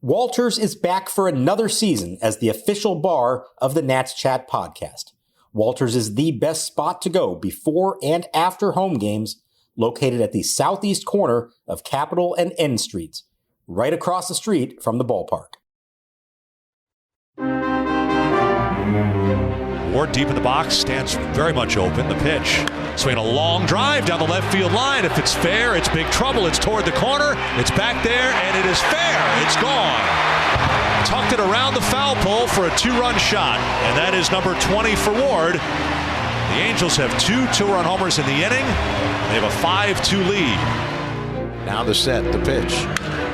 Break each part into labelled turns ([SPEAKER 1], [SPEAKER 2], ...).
[SPEAKER 1] Walters is back for another season as the official bar of the Nats Chat podcast. Walters is the best spot to go before and after home games, located at the southeast corner of Capitol and N Streets, right across the street from the ballpark.
[SPEAKER 2] Ward deep in the box, stands very much open. The pitch, swinging a long drive down the left field line. If it's fair, it's big trouble. It's toward the corner. It's back there, and it is fair. It's gone. Tucked it around the foul pole for a two-run shot, and that is number 20 for Ward. The Angels have two two-run homers in the inning. They have a 5-2 lead.
[SPEAKER 3] Now the set, the pitch.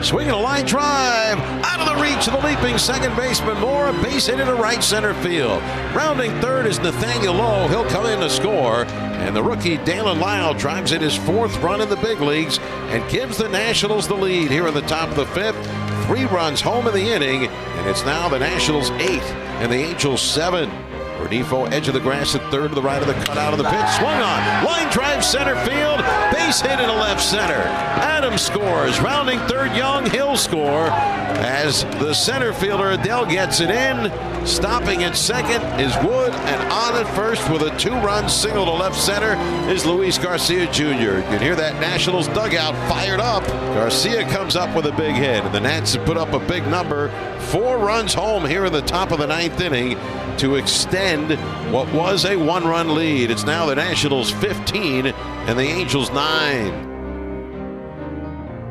[SPEAKER 3] Swinging a line drive, out of the reach of the leaping second baseman Moore, a base hit into right center field. Rounding third is Nathaniel Lowe. He'll come in to score, and the rookie Dalen Lyle drives in his fourth run in the big leagues and gives the Nationals the lead here in the top of the fifth. 3 runs home in the inning, and it's now the Nationals 8 and the Angels 7. Renifo, edge of the grass at third to the right of the cutout of the pitch. Swung on. Line drive center field. Base hit into left center. Adams scores. Rounding third, Young. He'll score as the center fielder Adele gets it in. Stopping at second is Wood, and on at first with a 2-run single to left center is Luis Garcia Jr. You can hear that Nationals dugout fired up. Garcia comes up with a big hit, and the Nats have put up a big number. 4 runs home here in the top of the 9th inning to extend what was a 1-run lead. It's now the Nationals 15 and the Angels 9.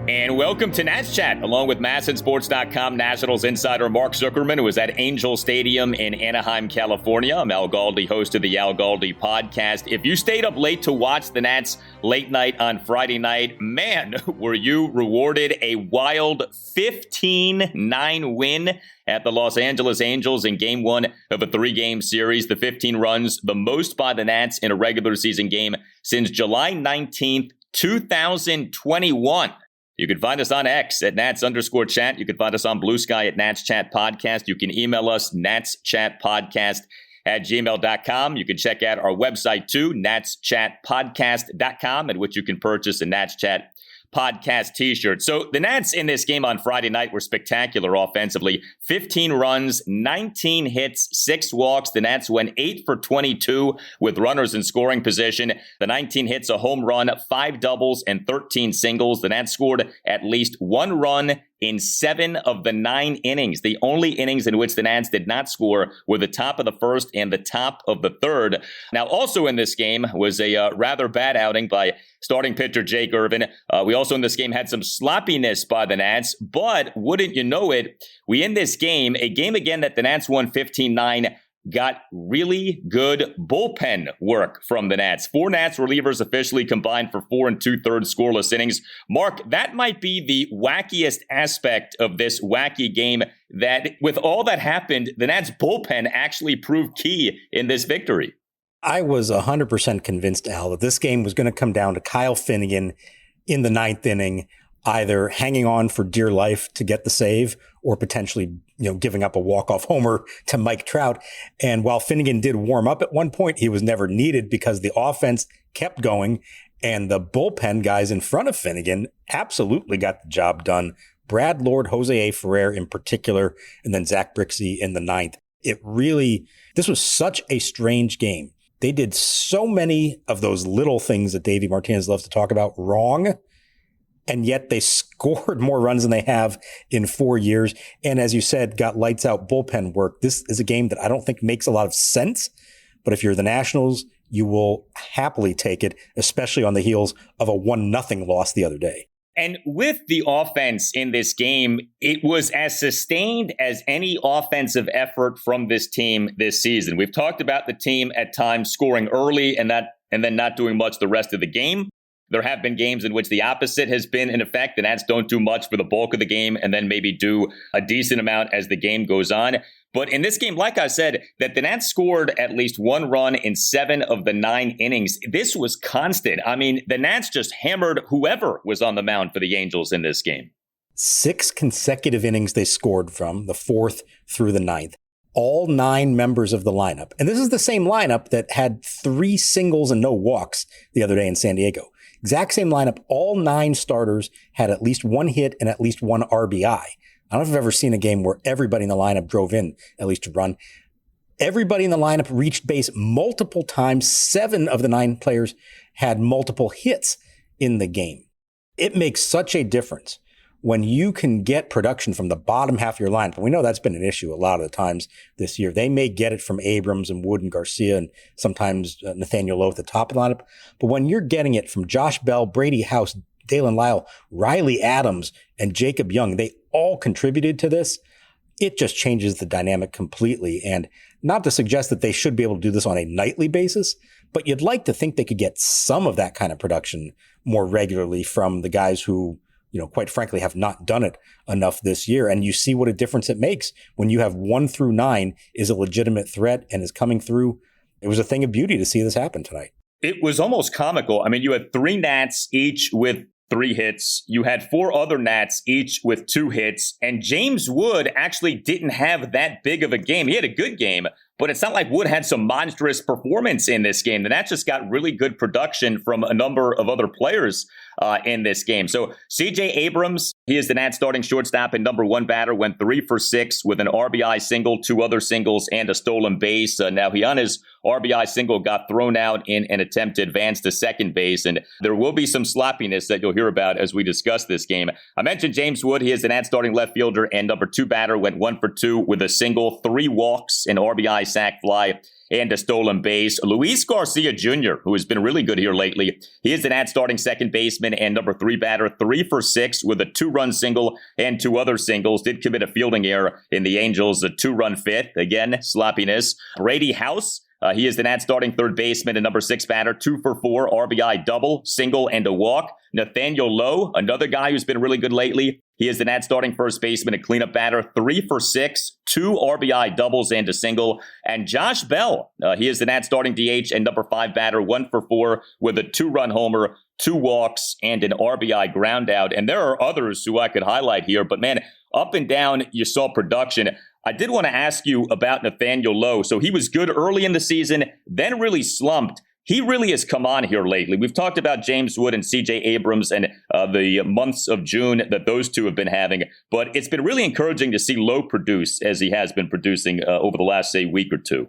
[SPEAKER 4] And welcome to Nats Chat, along with MASNsports.com Nationals insider Mark Zuckerman, who is at Angel Stadium in Anaheim, California. I'm Al Galdi, host of the Al Galdi podcast. If you stayed up late to watch the Nats late night on Friday night, man, were you rewarded a wild 15-9 win at the Los Angeles Angels in Game 1 of a 3-game series. The 15 runs, the most by the Nats in a regular season game since July 19th, 2021. You can find us on X at Nats_chat. You can find us on Blue Sky at Nats Chat Podcast. You can email us, natschatpodcast@gmail.com. You can check out our website too, natschatpodcast.com, at which you can purchase a Nats Chat podcast t-shirt. So the Nats in this game on Friday night were spectacular offensively. 15 runs, 19 hits, 6 walks. The Nats went 8 for 22 with runners in scoring position. The 19 hits, a home run, 5 doubles, and 13 singles. The Nats scored at least 1 run in 7 of the 9 innings. The only innings in which the Nats did not score were the top of the first and the top of the third. Now, also in this game was a rather bad outing by starting pitcher Jake Irvin. We also in this game had some sloppiness by the Nats, but wouldn't you know it, we end this game, a game again that the Nats won 15-9, got really good bullpen work from the Nats. 4 Nats relievers officially combined for 4 2/3 scoreless innings. Mark, that might be the wackiest aspect of this wacky game, that with all that happened, the Nats bullpen actually proved key in this victory.
[SPEAKER 1] I was 100% convinced, Al, that this game was going to come down to Kyle Finnegan in the 9th inning, either hanging on for dear life to get the save or potentially, giving up a walk-off homer to Mike Trout. And while Finnegan did warm up at one point, he was never needed because the offense kept going and the bullpen guys in front of Finnegan absolutely got the job done. Brad Lord, Jose A. Ferrer in particular, and then Zach Brixey in the 9th. This was such a strange game. They did so many of those little things that Davey Martinez loves to talk about wrong, and yet they scored more runs than they have in 4 years. And as you said, got lights out bullpen work. This is a game that I don't think makes a lot of sense, but if you're the Nationals, you will happily take it, especially on the heels of a 1-0 loss the other day.
[SPEAKER 4] And with the offense in this game, it was as sustained as any offensive effort from this team this season. We've talked about the team at times scoring early and then not doing much the rest of the game. There have been games in which the opposite has been in effect. The Nats don't do much for the bulk of the game and then maybe do a decent amount as the game goes on. But in this game, like I said, that the Nats scored at least 1 run in 7 of the 9 innings. This was constant. I mean, the Nats just hammered whoever was on the mound for the Angels in this game.
[SPEAKER 1] 6 consecutive innings they scored from, the 4th through the 9th. All 9 members of the lineup. And this is the same lineup that had 3 singles and no walks the other day in San Diego. Exact same lineup. All 9 starters had at least 1 hit and at least 1 RBI. I don't know if I've ever seen a game where everybody in the lineup drove in, at least to run. Everybody in the lineup reached base multiple times. 7 of the 9 players had multiple hits in the game. It makes such a difference when you can get production from the bottom half of your lineup. And we know that's been an issue a lot of the times this year. They may get it from Abrams and Wood and Garcia and sometimes Nathaniel Lowe at the top of the lineup. But when you're getting it from Josh Bell, Brady House, Dalen Lyle, Riley Adams, and Jacob Young, they all contributed to this. It just changes the dynamic completely. And not to suggest that they should be able to do this on a nightly basis, but you'd like to think they could get some of that kind of production more regularly from the guys who, quite frankly, have not done it enough this year. And you see what a difference it makes when you have 1 through 9 is a legitimate threat and is coming through. It was a thing of beauty to see this happen tonight.
[SPEAKER 4] It was almost comical. I mean, you had 3 Nats, each with 3 hits. You had 4 other Nats, each with 2 hits. And James Wood actually didn't have that big of a game. He had a good game, but it's not like Wood had some monstrous performance in this game. The Nats just got really good production from a number of other players in this game. So C.J. Abrams, he is the Nats starting shortstop and number 1 batter, went 3 for 6 with an RBI single, 2 other singles, and a stolen base. Now, he on his RBI single got thrown out in an attempt to advance to second base, and there will be some sloppiness that you'll hear about as we discuss this game. I mentioned James Wood. He is the Nats starting left fielder and number 2 batter, went 1 for 2 with a single, 3 walks, an RBI sac fly, and a stolen base. Luis Garcia Jr., who has been really good here lately, he is the Nats starting second baseman and number 3 batter, 3 for 6 with a 2-run single and 2 other singles. Did commit a fielding error in the Angels, a 2-run fifth. Again, sloppiness. Brady House, he is the Nats starting third baseman and number 6 batter, 2 for 4, RBI double, single, and a walk. Nathaniel Lowe, another guy who's been really good lately. He is the Nats starting first baseman and cleanup batter, 3 for 6, 2 RBI doubles and a single. And Josh Bell, he is the Nats starting DH and number 5 batter, 1 for 4 with a 2-run homer, 2 walks, and an RBI ground out. And there are others who I could highlight here, but man, up and down, you saw production. I did want to ask you about Nathaniel Lowe. So he was good early in the season, then really slumped. He really has come on here lately. We've talked about James Wood and C.J. Abrams and the months of June that those two have been having. But it's been really encouraging to see Lowe produce as he has been producing over the last, say, week or two.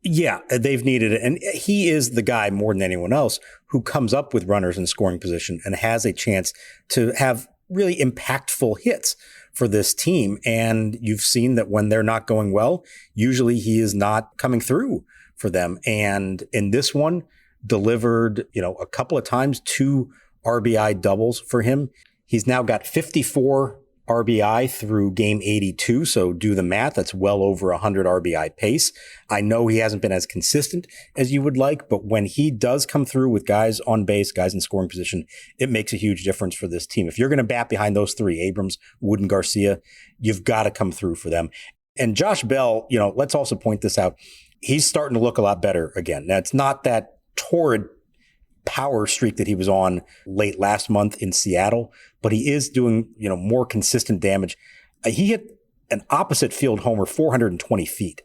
[SPEAKER 1] Yeah, they've needed it. And he is the guy more than anyone else who comes up with runners in scoring position and has a chance to have really impactful hits for this team. And you've seen that when they're not going well, usually he is not coming through for them. And in this one, delivered, a couple of times, 2 RBI doubles for him. He's now got 54 RBI through game 82. So do the math. That's well over 100 RBI pace. I know he hasn't been as consistent as you would like, but when he does come through with guys on base, guys in scoring position, it makes a huge difference for this team. If you're going to bat behind those 3, Abrams, Wood, and Garcia, you've got to come through for them. And Josh Bell, let's also point this out. He's starting to look a lot better again. Now, it's not that torrid power streak that he was on late last month in Seattle, but he is doing, more consistent damage. He hit an opposite field homer 420 feet.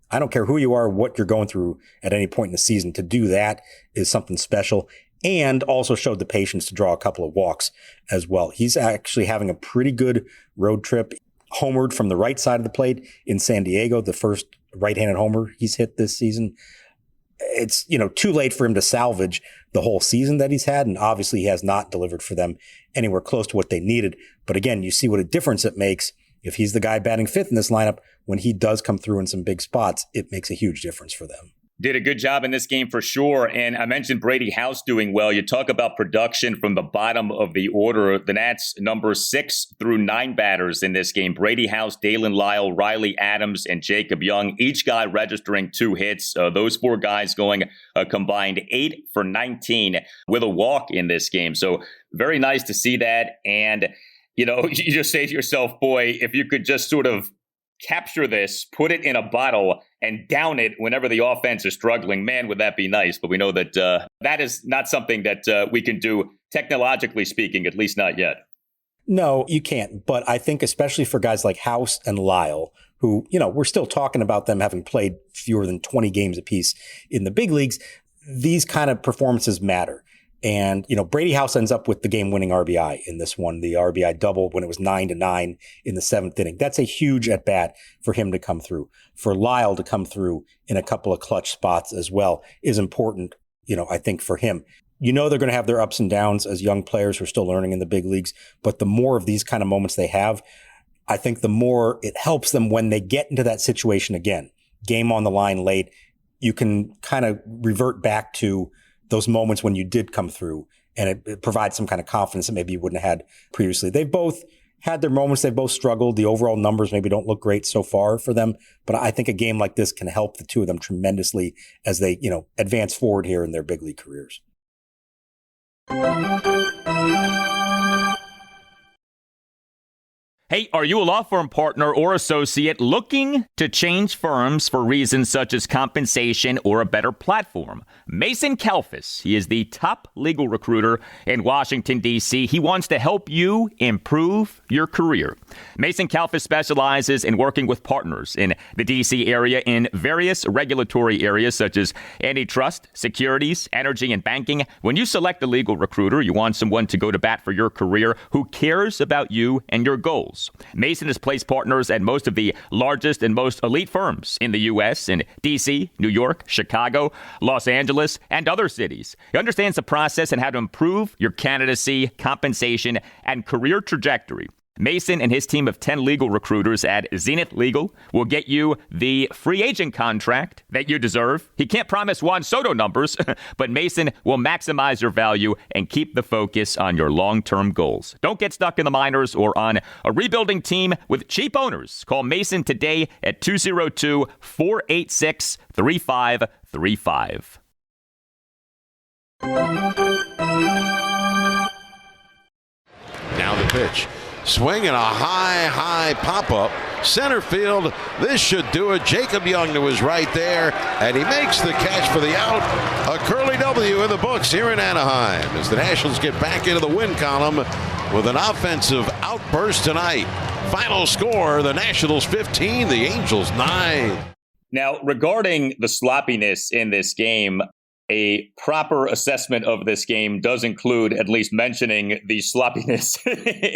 [SPEAKER 1] I don't care who you are, what you're going through at any point in the season. To do that is something special, and also showed the patience to draw a couple of walks as well. He's actually having a pretty good road trip. Homered from the right side of the plate in San Diego, the first right-handed homer he's hit this season. It's, too late for him to salvage the whole season that he's had. And obviously he has not delivered for them anywhere close to what they needed. But again, you see what a difference it makes if he's the guy batting 5th in this lineup. When he does come through in some big spots, it makes a huge difference for them.
[SPEAKER 4] Did a good job in this game for sure. And I mentioned Brady House doing well. You talk about production from the bottom of the order. The Nats number 6 through 9 batters in this game. Brady House, Dalen Lyle, Riley Adams, and Jacob Young. Each guy registering 2 hits. Those 4 guys going combined 8 for 19 with a walk in this game. So very nice to see that. And, you just say to yourself, boy, if you could just sort of capture this, put it in a bottle, and down it whenever the offense is struggling, man, would that be nice. But we know that that is not something that we can do, technologically speaking, at least not yet.
[SPEAKER 1] No, you can't. But I think especially for guys like House and Lyle, who, we're still talking about them having played fewer than 20 games apiece in the big leagues, these kind of performances matter. And, Brady House ends up with the game-winning RBI in this one, the RBI double when it was 9-9 in the 7th inning. That's a huge at-bat for him to come through. For Lyle to come through in a couple of clutch spots as well is important, I think, for him. They're going to have their ups and downs as young players who are still learning in the big leagues, but the more of these kind of moments they have, I think the more it helps them when they get into that situation again. Game on the line late, you can kind of revert back to those moments when you did come through, and it provides some kind of confidence that maybe you wouldn't have had previously. They've both had their moments. They've both struggled. The overall numbers maybe don't look great so far for them, but I think a game like this can help the two of them tremendously as they, advance forward here in their big league careers.
[SPEAKER 4] Hey, are you a law firm partner or associate looking to change firms for reasons such as compensation or a better platform? Mason Kalfas, he is the top legal recruiter in Washington, D.C. He wants to help you improve your career. Mason Kalfas specializes in working with partners in the D.C. area in various regulatory areas such as antitrust, securities, energy, and banking. When you select a legal recruiter, you want someone to go to bat for your career who cares about you and your goals. Mason has placed partners at most of the largest and most elite firms in the U.S. in D.C., New York, Chicago, Los Angeles, and other cities. He understands the process and how to improve your candidacy, compensation, and career trajectory. Mason and his team of 10 legal recruiters at Zenith Legal will get you the free agent contract that you deserve. He can't promise Juan Soto numbers, but Mason will maximize your value and keep the focus on your long-term goals. Don't get stuck in the minors or on a rebuilding team with cheap owners. Call Mason today at 202-486-3535.
[SPEAKER 3] Now the pitch. Swing and a high pop-up. Center field. This should do it. Jacob Young to his right there, and he makes the catch for the out. A Curly W in the books here in Anaheim as the Nationals get back into the win column with an offensive outburst tonight. Final score, the Nationals 15, the Angels 9.
[SPEAKER 4] Now, regarding the sloppiness in this game, a proper assessment of this game does include at least mentioning the sloppiness.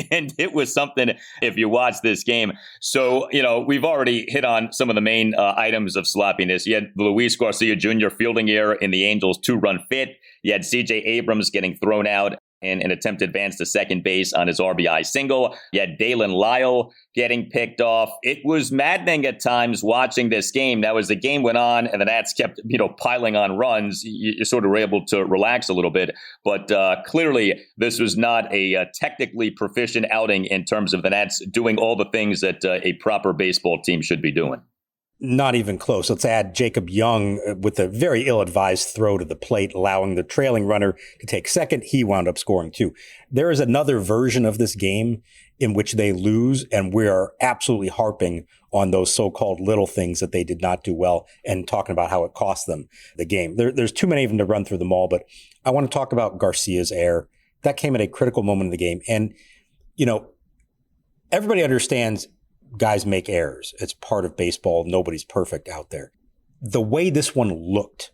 [SPEAKER 4] And it was something if you watch this game. So, we've already hit on some of the main items of sloppiness. You had Luis Garcia Jr. fielding error in the Angels' 2-run fit. You had C.J. Abrams getting thrown out in an attempted advance to second base on his RBI single. You had Dalen Lyle getting picked off. It was maddening at times watching this game. Now, as the game went on and the Nats kept, piling on runs, you sort of were able to relax a little bit. But clearly, this was not a technically proficient outing in terms of the Nats doing all the things that a proper baseball team should be doing.
[SPEAKER 1] Not even close. Let's add Jacob Young with a very ill-advised throw to the plate, allowing the trailing runner to take second. He wound up scoring too. There is another version of this game in which they lose, and we are absolutely harping on those so-called little things that they did not do well and talking about how it cost them the game. There's too many of them to run through them all, but I want to talk about Garcia's error. That came at a critical moment in the game. And, everybody understands guys make errors. It's part of baseball. Nobody's perfect out there. The way this one looked,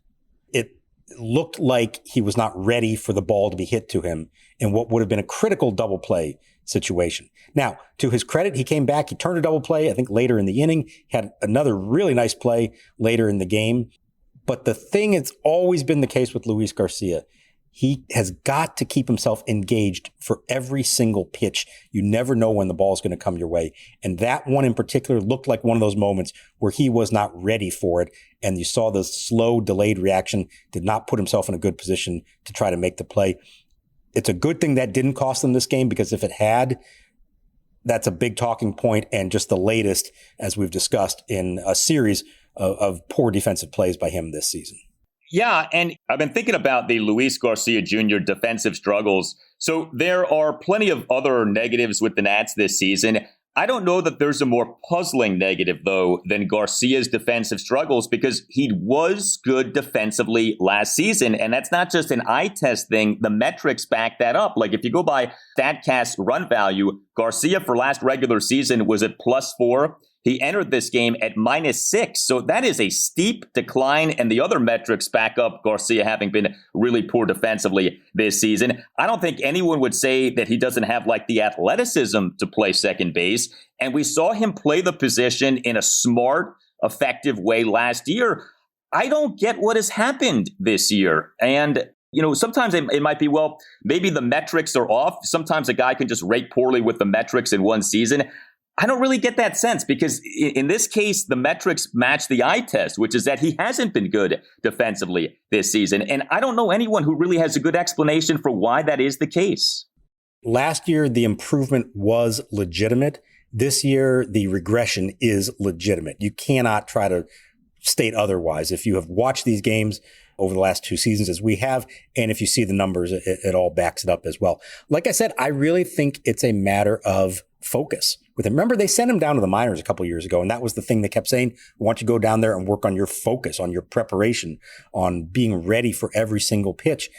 [SPEAKER 1] it looked like he was not ready for the ball to be hit to him in what would have been a critical double play situation. Now, to his credit, he came back. He turned a double play, I think, later in the inning. He had another really nice play later in the game. But the thing that's always been the case with Luis Garcia, he has got to keep himself engaged for every single pitch. You never know when the ball is going to come your way. And that one in particular looked like one of those moments where he was not ready for it. And you saw the slow, delayed reaction, did not put himself in a good position to try to make the play. It's a good thing that didn't cost them this game, because if it had, that's a big talking point and just the latest, as we've discussed, in a series of poor defensive plays by him this season.
[SPEAKER 4] Yeah, and I've been thinking about the Luis Garcia Jr. defensive struggles. So there are plenty of other negatives with the Nats this season. I don't know that there's a more puzzling negative, though, than Garcia's defensive struggles, because he was good defensively last season. And that's not just an eye test thing. The metrics back that up. Like if you go by StatCast run value, Garcia for last regular season was at +4. He entered this game at -6. So that is a steep decline. And the other metrics back up Garcia having been really poor defensively this season. I don't think anyone would say that he doesn't have like the athleticism to play second base. And we saw him play the position in a smart, effective way last year. I don't get what has happened this year. And sometimes it might be, well, maybe the metrics are off. Sometimes a guy can just rate poorly with the metrics in one season. I don't really get that sense because in this case, the metrics match the eye test, which is that he hasn't been good defensively this season. And I don't know anyone who really has a good explanation for why that is the case.
[SPEAKER 1] Last year, the improvement was legitimate. This year, the regression is legitimate. You cannot try to state otherwise. If you have watched these games over the last 2 seasons as we have, and if you see the numbers, it all backs it up as well. Like I said, I really think it's a matter of focus with him. Remember, they sent him down to the minors a couple years ago, and that was the thing they kept saying, we want you to go down there and work on your focus, on your preparation, on being ready for every single pitch.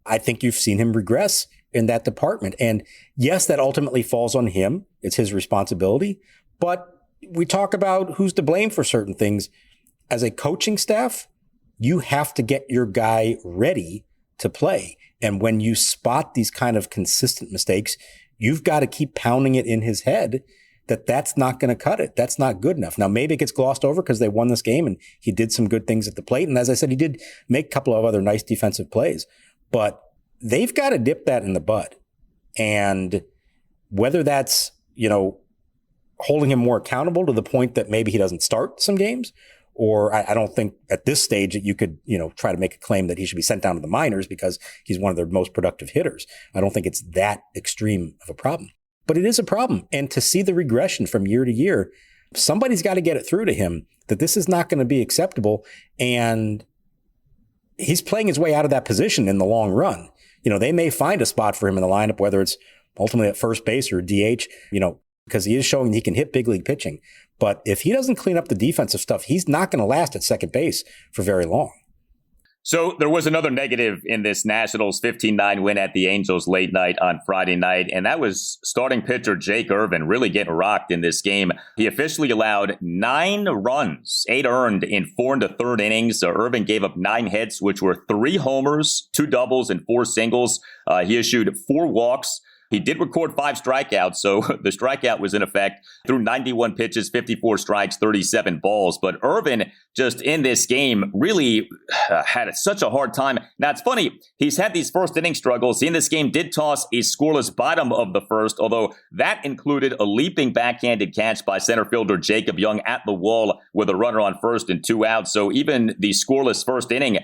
[SPEAKER 1] I think you've seen him regress in that department. And yes, that ultimately falls on him. It's his responsibility. But we talk about who's to blame for certain things. As a coaching staff, you have to get your guy ready to play. And when you spot these kind of consistent mistakes, you've got to keep pounding it in his head that that's not going to cut it. That's not good enough. Now, maybe it gets glossed over because they won this game and he did some good things at the plate. And as I said, he did make a couple of other nice defensive plays, but they've got to dip that in the bud. And whether that's, holding him more accountable to the point that maybe he doesn't start some games, or I don't think at this stage that you could, try to make a claim that he should be sent down to the minors because he's one of their most productive hitters. I don't think it's that extreme of a problem, but it is a problem. And to see the regression from year to year, somebody's got to get it through to him that this is not going to be acceptable. And he's playing his way out of that position in the long run. They may find a spot for him in the lineup, whether it's ultimately at first base or DH, because he is showing he can hit big league pitching. But if he doesn't clean up the defensive stuff, he's not going to last at second base for very long.
[SPEAKER 4] So there was another negative in this Nationals 15-9 win at the Angels late night on Friday night, and that was starting pitcher Jake Irvin really getting rocked in this game. He officially allowed 9 runs, 8 earned in 4 1/3 innings. So Irvin gave up 9 hits, which were 3 homers, 2 doubles, and 4 singles. He issued 4 walks. He did record 5 strikeouts, so the strikeout was in effect. Threw 91 pitches, 54 strikes, 37 balls. But Irvin, just in this game, really had such a hard time. Now, it's funny. He's had these first inning struggles. He in this game did toss a scoreless bottom of the first, although that included a leaping backhanded catch by center fielder Jacob Young at the wall with a runner on first and 2 outs. So even the scoreless first inning,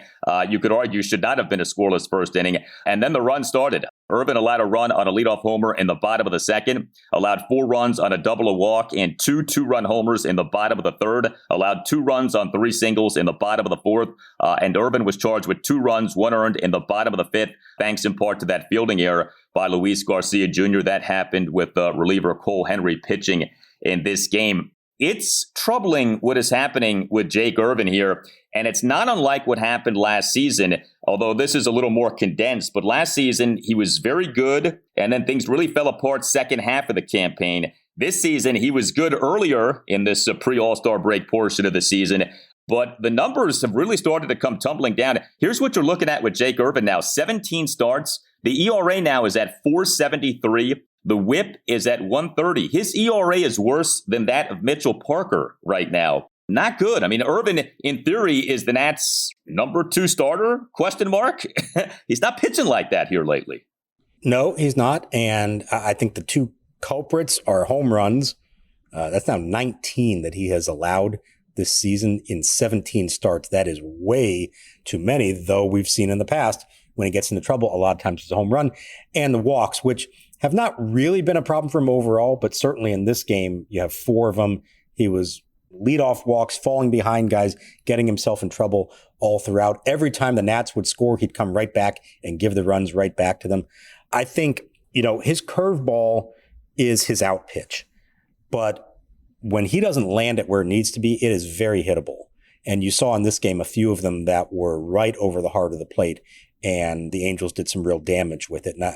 [SPEAKER 4] you could argue, should not have been a scoreless first inning. And then the run started. Irvin allowed a run on a leadoff homer in the bottom of the second, allowed 4 runs on a double, a walk, and 2 2-run homers in the bottom of the third, allowed 2 runs on 3 singles in the bottom of the fourth, and Irvin was charged with 2 runs, 1 earned in the bottom of the fifth, thanks in part to that fielding error by Luis Garcia Jr. That happened with reliever Cole Henry pitching in this game. It's troubling what is happening with Jake Irvin here, and it's not unlike what happened last season, although this is a little more condensed. But last season, he was very good, and then things really fell apart second half of the campaign. This season, he was good earlier in this pre-All-Star break portion of the season, but the numbers have really started to come tumbling down. Here's what you're looking at with Jake Irvin now. 17 starts. The ERA now is at 4.73. The whip is at 1.30. His ERA is worse than that of Mitchell Parker right now. Not good. I mean, Irvin, in theory, is the Nats' number 2 starter? Question mark. He's not pitching like that here lately.
[SPEAKER 1] No, he's not. And I think the 2 culprits are home runs. That's now 19 that he has allowed this season in 17 starts. That is way too many, though we've seen in the past when he gets into trouble, a lot of times it's a home run. And the walks, which have not really been a problem for him overall, but certainly in this game, you have 4 of them. He was leadoff walks, falling behind guys, getting himself in trouble all throughout. Every time the Nats would score, he'd come right back and give the runs right back to them. I think, his curveball is his out pitch, but when he doesn't land it where it needs to be, it is very hittable. And you saw in this game a few of them that were right over the heart of the plate, and the Angels did some real damage with it. Now,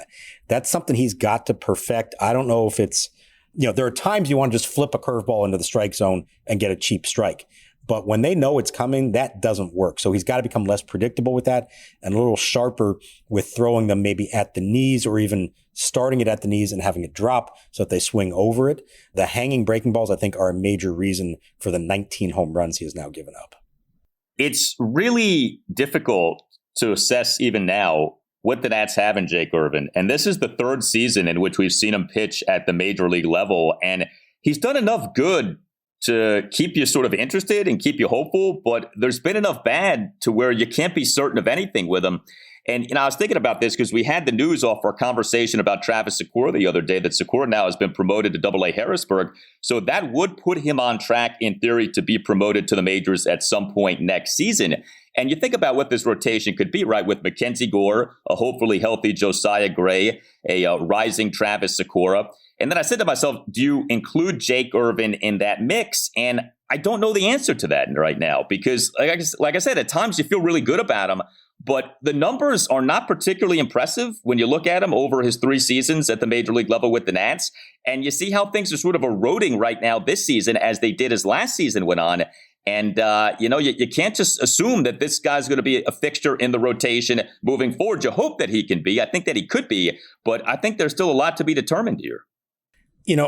[SPEAKER 1] that's something he's got to perfect. I don't know if it's there are times you want to just flip a curveball into the strike zone and get a cheap strike. But when they know it's coming, that doesn't work. So he's got to become less predictable with that and a little sharper with throwing them maybe at the knees or even starting it at the knees and having it drop so that they swing over it. The hanging breaking balls, I think, are a major reason for the 19 home runs he has now given up.
[SPEAKER 4] It's really difficult to assess even now what the Nats have in Jake Irvin. And this is the third season in which we've seen him pitch at the major league level. And he's done enough good to keep you sort of interested and keep you hopeful, but there's been enough bad to where you can't be certain of anything with him. And I was thinking about this because we had the news off our conversation about Travis Sakura the other day that Sakura now has been promoted to Double-A Harrisburg. So that would put him on track in theory to be promoted to the majors at some point next season. And you think about what this rotation could be, right? With Mackenzie Gore, a hopefully healthy Josiah Gray, a rising Travis Sakura. And then I said to myself, do you include Jake Irvin in that mix? And I don't know the answer to that right now because, like I said, at times you feel really good about him, but the numbers are not particularly impressive when you look at him over his 3 seasons at the major league level with the Nats. And you see how things are sort of eroding right now this season as they did as last season went on. And, you can't just assume that this guy's going to be a fixture in the rotation moving forward. You hope that he can be. I think that he could be, but I think there's still a lot to be determined here.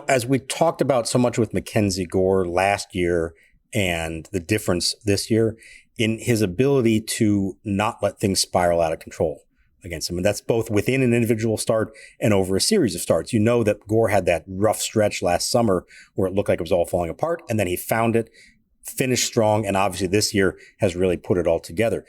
[SPEAKER 1] As we talked about so much with Mackenzie Gore last year and the difference this year in his ability to not let things spiral out of control against him. And that's both within an individual start and over a series of starts. You know that Gore had that rough stretch last summer where it looked like it was all falling apart, and then he found it, finished strong, and obviously this year has really put it all together.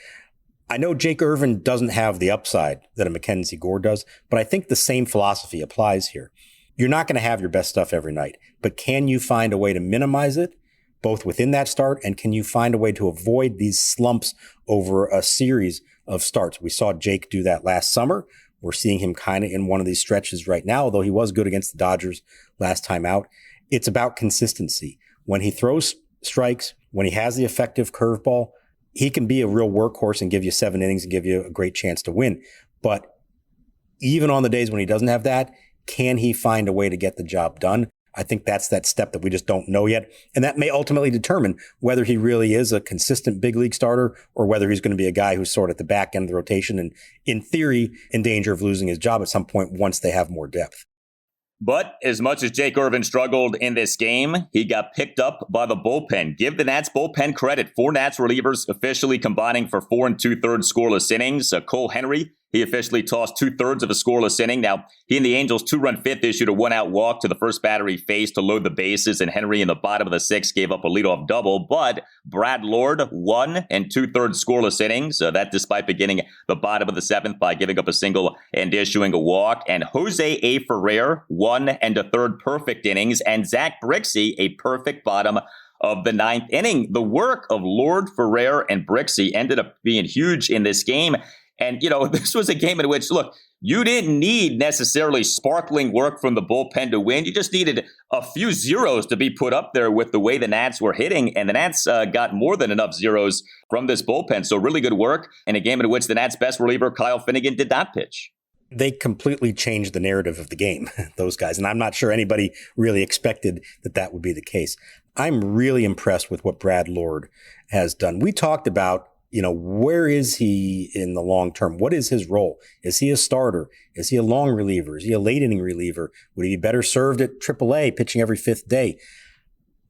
[SPEAKER 1] I know Jake Irvin doesn't have the upside that a Mackenzie Gore does, but I think the same philosophy applies here. You're not going to have your best stuff every night, but can you find a way to minimize it both within that start, and can you find a way to avoid these slumps over a series of starts? We saw Jake do that last summer. We're seeing him kind of in one of these stretches right now, although he was good against the Dodgers last time out. It's about consistency. When he throws strikes, when he has the effective curveball, he can be a real workhorse and give you 7 innings and give you a great chance to win. But even on the days when he doesn't have that, can he find a way to get the job done? I think that's that step that we just don't know yet. And that may ultimately determine whether he really is a consistent big league starter or whether he's going to be a guy who's sort of at the back end of the rotation and, in theory, in danger of losing his job at some point once they have more depth.
[SPEAKER 4] But as much as Jake Irvin struggled in this game, he got picked up by the bullpen. Give the Nats bullpen credit. 4 Nats relievers officially combining for 4 2/3 scoreless innings. Cole Henry, he officially tossed 2/3 of a scoreless inning. Now, he and the Angels' 2-run fifth issued a 1-out walk to the first batter he faced to load the bases, and Henry in the bottom of the 6th gave up a leadoff double. But Brad Lord, 1 2/3 scoreless innings. That despite beginning the bottom of the 7th by giving up a single and issuing a walk. And Jose A. Ferrer, 1 1/3 perfect innings. And Zach Brixey, a perfect bottom of the 9th inning. The work of Lord, Ferrer, and Brixey ended up being huge in this game. And, this was a game in which, look, you didn't need necessarily sparkling work from the bullpen to win. You just needed a few zeros to be put up there with the way the Nats were hitting. And the Nats got more than enough zeros from this bullpen. So really good work in a game in which the Nats' best reliever, Kyle Finnegan, did not pitch.
[SPEAKER 1] They completely changed the narrative of the game, those guys. And I'm not sure anybody really expected that would be the case. I'm really impressed with what Brad Lord has done. We talked about, where is he in the long term? What is his role? Is he a starter? Is he a long reliever? Is he a late inning reliever? Would he be better served at AAA, pitching every 5th day?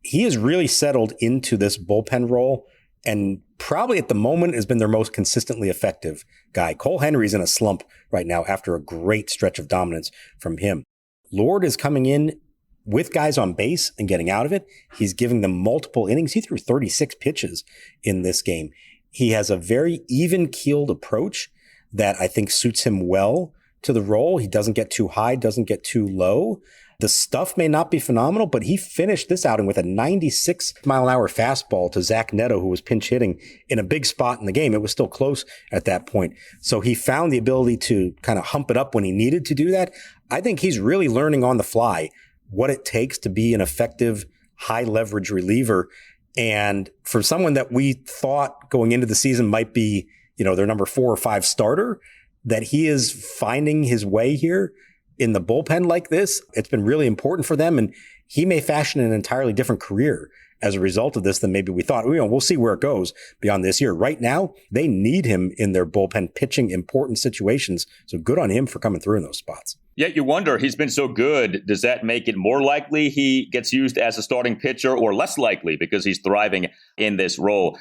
[SPEAKER 1] He has really settled into this bullpen role and probably at the moment has been their most consistently effective guy. Cole Henry's in a slump right now after a great stretch of dominance from him. Lord is coming in with guys on base and getting out of it. He's giving them multiple innings. He threw 36 pitches in this game. He has a very even-keeled approach that I think suits him well to the role. He doesn't get too high, doesn't get too low. The stuff may not be phenomenal, but he finished this outing with a 96-mile-an-hour fastball to Zach Neto, who was pinch hitting in a big spot in the game. It was still close at that point. So he found the ability to kind of hump it up when he needed to do that. I think he's really learning on the fly what it takes to be an effective high-leverage reliever. And for someone that we thought going into the season might be, their number 4 or 5 starter, that he is finding his way here in the bullpen like this. It's been really important for them. And he may fashion an entirely different career as a result of this than maybe we thought. We'll see where it goes beyond this year. Right now, they need him in their bullpen pitching important situations. So good on him for coming through in those spots.
[SPEAKER 4] Yet you wonder, he's been so good. Does that make it more likely he gets used as a starting pitcher or less likely because he's thriving in this role?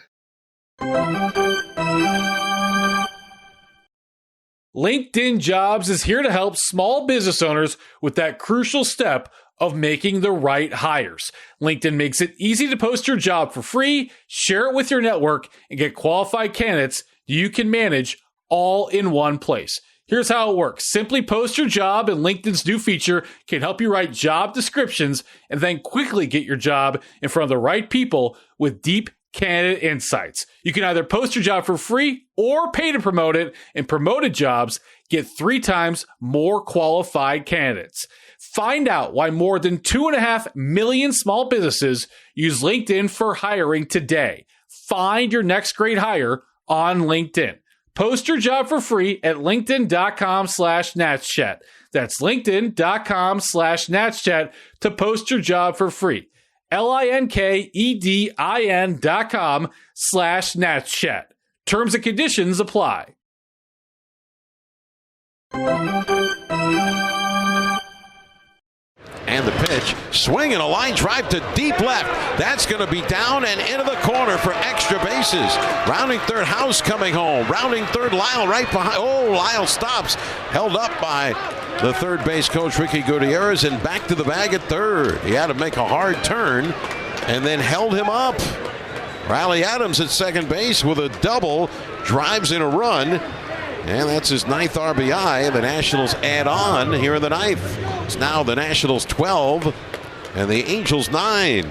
[SPEAKER 5] LinkedIn Jobs is here to help small business owners with that crucial step of making the right hires. LinkedIn makes it easy to post your job for free, share it with your network, and get qualified candidates you can manage all in one place. Here's how it works. Simply post your job, and LinkedIn's new feature can help you write job descriptions and then quickly get your job in front of the right people with deep candidate insights. You can either post your job for free or pay to promote it, and promoted jobs get 3 times more qualified candidates. Find out why more than 2.5 million small businesses use LinkedIn for hiring today. Find your next great hire on LinkedIn. Post your job for free at linkedin.com/natschat. That's linkedin.com/natschat to post your job for free. LinkedIn.com/natschat. Terms and conditions apply.
[SPEAKER 3] And the pitch, swing and a line drive to deep left. That's going to be down and into the corner for extra bases. Rounding third, House coming home. Rounding third, Lyle right behind. Oh, Lyle stops. Held up by the third base coach, Ricky Gutierrez, and back to the bag at third. He had to make a hard turn and then held him up. Riley Adams at second base with a double, drives in a run. And that's his 9th RBI. The Nationals add on here in the 9th. It's now the Nationals 12 and the Angels 9.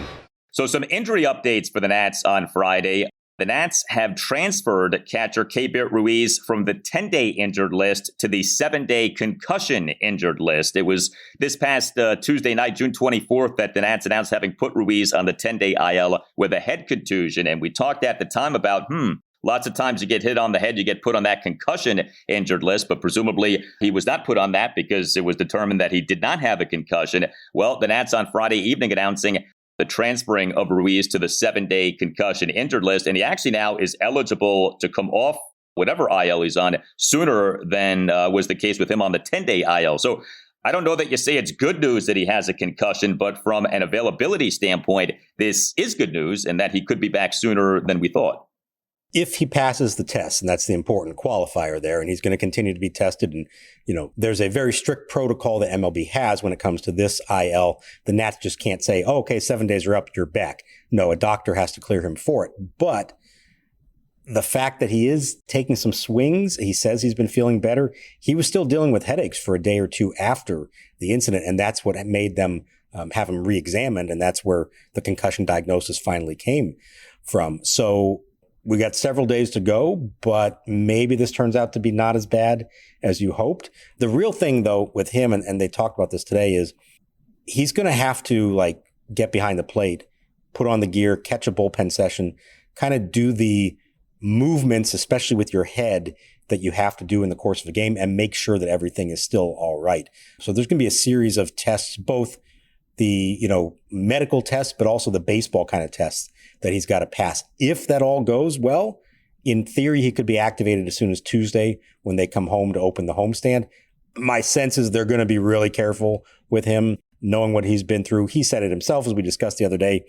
[SPEAKER 4] So some injury updates for the Nats on Friday. The Nats have transferred catcher Keibert Ruiz from the 10-day injured list to the 7-day concussion injured list. It was this past Tuesday night, June 24th, that the Nats announced having put Ruiz on the 10-day IL with a head contusion. And we talked at the time about, lots of times you get hit on the head, you get put on that concussion injured list, but presumably he was not put on that because it was determined that he did not have a concussion. Well, the Nats on Friday evening announcing the transferring of Ruiz to the 7-day concussion injured list, and he actually now is eligible to come off whatever IL he's on sooner than was the case with him on the 10-day IL. So I don't know that you say it's good news that he has a concussion, but from an availability standpoint, this is good news and that he could be back sooner than we thought.
[SPEAKER 1] If he passes the test, and that's the important qualifier there, and he's going to continue to be tested. And, there's a very strict protocol that MLB has when it comes to this IL. The Nats just can't say, oh, okay, 7 days are up, you're back. No, a doctor has to clear him for it. But the fact that he is taking some swings, he says he's been feeling better. He was still dealing with headaches for a day or two after the incident, and that's what made them have him re-examined, and that's where the concussion diagnosis finally came from. So we got several days to go, but maybe this turns out to be not as bad as you hoped. The real thing, though, with him, and they talked about this today, is he's going to have to get behind the plate, put on the gear, catch a bullpen session, kind of do the movements, especially with your head, that you have to do in the course of a game, and make sure that everything is still all right. So there's going to be a series of tests, both the medical tests, but also the baseball kind of tests that he's got to pass. If that all goes well, in theory, he could be activated as soon as Tuesday when they come home to open the homestand. My sense is they're going to be really careful with him, knowing what he's been through. He said it himself, as we discussed the other day.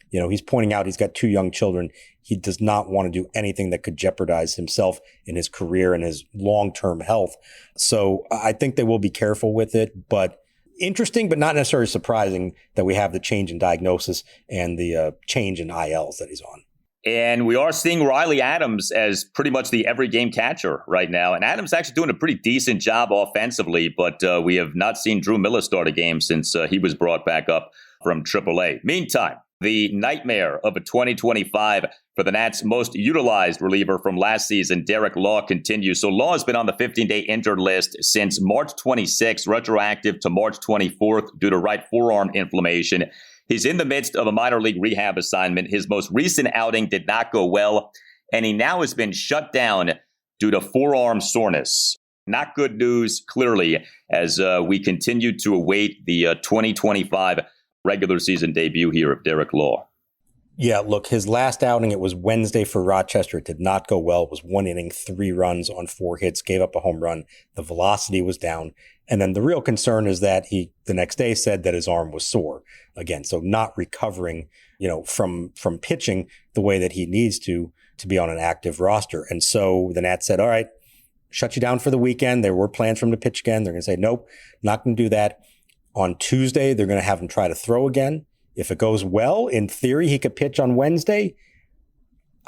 [SPEAKER 1] He's pointing out he's got 2 young children. He does not want to do anything that could jeopardize himself in his career and his long-term health. So I think they will be careful with it, but interesting, but not necessarily surprising that we have the change in diagnosis and the change in ILs that he's on.
[SPEAKER 4] And we are seeing Riley Adams as pretty much the every game catcher right now. And Adams actually doing a pretty decent job offensively, but we have not seen Drew Miller start a game since he was brought back up from AAA. Meantime, the nightmare of a 2025 for the Nats' most utilized reliever from last season, Derek Law, continues. So Law has been on the 15-day injured list since March 26th, retroactive to March 24th due to right forearm inflammation. He's in the midst of a minor league rehab assignment. His most recent outing did not go well, and he now has been shut down due to forearm soreness. Not good news, clearly, as we continue to await the 2025 regular season debut here of Derek Law.
[SPEAKER 1] Yeah, look, his last outing, it was Wednesday for Rochester. It did not go well. It was 1 inning, 3 runs on 4 hits, gave up a home run. The velocity was down. And then the real concern is that he, the next day, said that his arm was sore again. So not recovering, from pitching the way that he needs to be on an active roster. And so the Nats said, all right, shut you down for the weekend. There were plans for him to pitch again. They're going to say, nope, not going to do that. On Tuesday, they're going to have him try to throw again. If it goes well, in theory, he could pitch on Wednesday.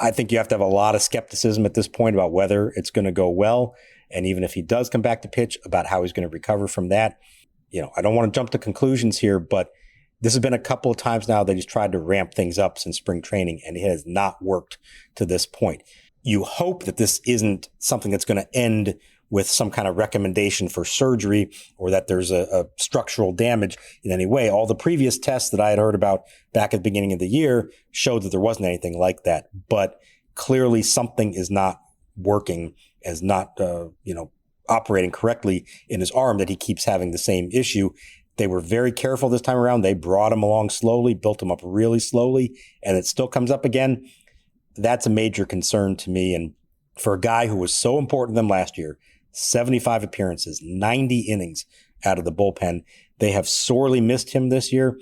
[SPEAKER 1] I think you have to have a lot of skepticism at this point about whether it's going to go well. And even if he does come back to pitch, about how he's going to recover from that. I don't want to jump to conclusions here, but this has been a couple of times now that he's tried to ramp things up since spring training, and it has not worked to this point. You hope that this isn't something that's going to end with some kind of recommendation for surgery, or that there's a structural damage in any way. All the previous tests that I had heard about back at the beginning of the year showed that there wasn't anything like that. But clearly something is not working, is not, operating correctly in his arm, that he keeps having the same issue. They were very careful this time around. They brought him along slowly, built him up really slowly, and it still comes up again. That's a major concern to me. And for a guy who was so important to them last year, 75 appearances, 90 innings out of the bullpen. They have sorely missed him this year,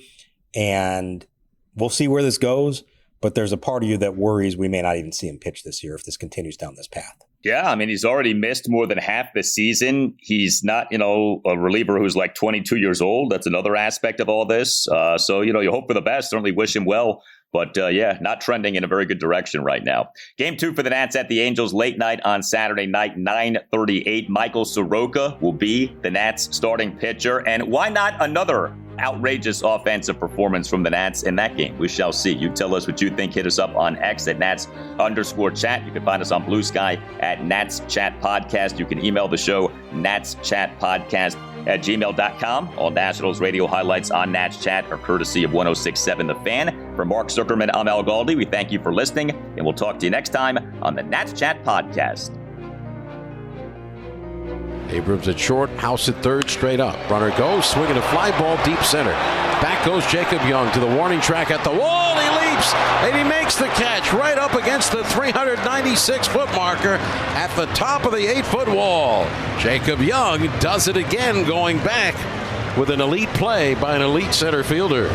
[SPEAKER 1] and we'll see where this goes. But there's a part of you that worries we may not even see him pitch this year if this continues down this path.
[SPEAKER 4] Yeah, I mean, he's already missed more than half the season. He's not, a reliever who's like 22 years old. That's another aspect of all this. So, you hope for the best, certainly wish him well. But not trending in a very good direction right now. Game 2 for the Nats at the Angels late night on Saturday night, 9:38. Michael Soroka will be the Nats starting pitcher. And why not another outrageous offensive performance from the Nats in that game? We shall see. You tell us what you think. Hit us up on X at Nats_chat. You can find us on Blue Sky at Nats Chat Podcast. You can email the show, natschatpodcast@gmail.com. All Nationals radio highlights on Nats Chat are courtesy of 106.7 The Fan. For Mark Zuckerman, I'm Al Galdi. We thank you for listening, and we'll talk to you next time on the Nats Chat Podcast.
[SPEAKER 3] Abrams at short, House at third, straight up. Runner goes, swinging a fly ball deep center. Back goes Jacob Young to the warning track at the wall. He leaps, and he makes the catch right up against the 396-foot marker at the top of the 8-foot wall. Jacob Young does it again, going back with an elite play by an elite center fielder.